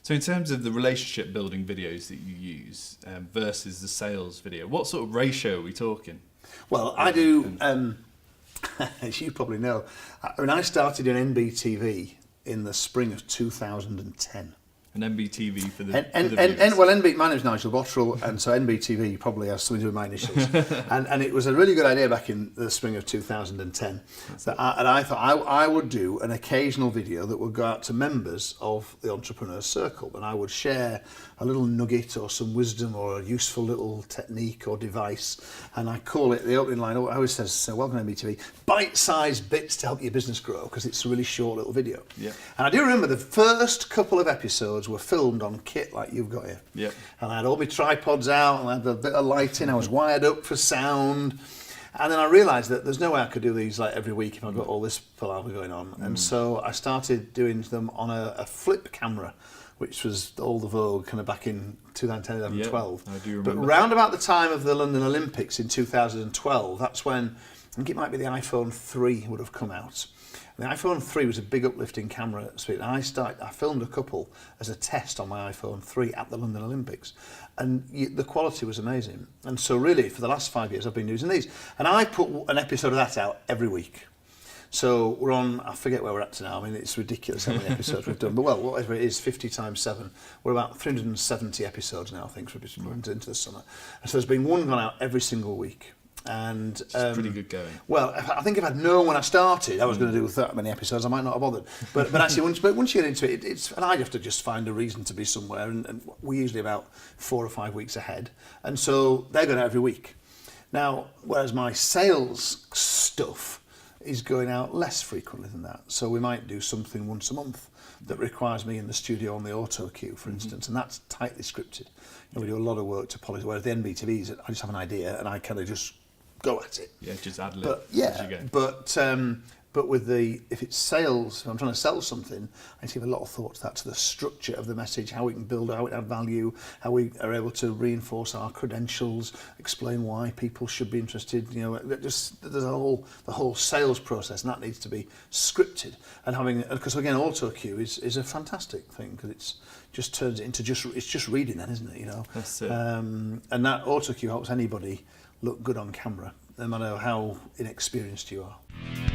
So in terms of the relationship building videos that you use versus the sales video, what sort of ratio are we talking? Well, I do, as you probably know, I started in NBTV in the spring of 2010. An NBTV for the Well, my name's Nigel Botterill, and so NBTV probably has something to do with my initials. and it was a really good idea back in the spring of 2010. I thought I would do an occasional video that would go out to members of the Entrepreneurs Circle, and I would share a little nugget or some wisdom or a useful little technique or device, and I call it, the opening line, I always says, so welcome to NBTV, bite-sized bits to help your business grow, because it's a really short little video. Yeah. And I do remember the first couple of episodes were filmed on kit like you've got here. Yep. And I had all my tripods out, and I had a bit of lighting, I was wired up for sound. And then I realised that there's no way I could do these like every week if I've got all this palaver going on. And so I started doing them on a flip camera, which was all the vogue kind of back in 2010, 11, 12. I do remember. But round about the time of the London Olympics in 2012, that's when, I think it might be the iPhone 3 would have come out. The iPhone 3 was a big uplifting camera speed, and I filmed a couple as a test on my iPhone 3 at the London Olympics, and the quality was amazing. And so really, for the last 5 years, I've been using these, and I put an episode of that out every week. So we're on, I forget where we're up to now, I mean, it's ridiculous how many episodes we've done, but well, whatever it is, 50 times 7, we're about 370 episodes now, I think, into the summer. And so there's been one gone out every single week. And it's pretty good going. Well, I think if I'd known when I started I was going to do that many episodes, I might not have bothered. But actually, once you get into it, it's, and I'd have to just find a reason to be somewhere, and we're usually about 4 or 5 weeks ahead, and so they're going out every week. Now, whereas my sales stuff is going out less frequently than that, so we might do something once a month that requires me in the studio on the auto cue, for instance, and that's tightly scripted. We do a lot of work to polish. Whereas the NBTVs, I just have an idea and I kind of just go at it. Yeah, just ad lib. But as you go. but with if it's sales, if I'm trying to sell something, I give a lot of thought to that, to the structure of the message, how we can build, how it add value, how we are able to reinforce our credentials, explain why people should be interested. There's the whole sales process, and that needs to be scripted. And because again, auto cue is a fantastic thing, because it's just turns it into it's just reading then, isn't it? That's it. And that auto cue helps anybody look good on camera, no matter how inexperienced you are.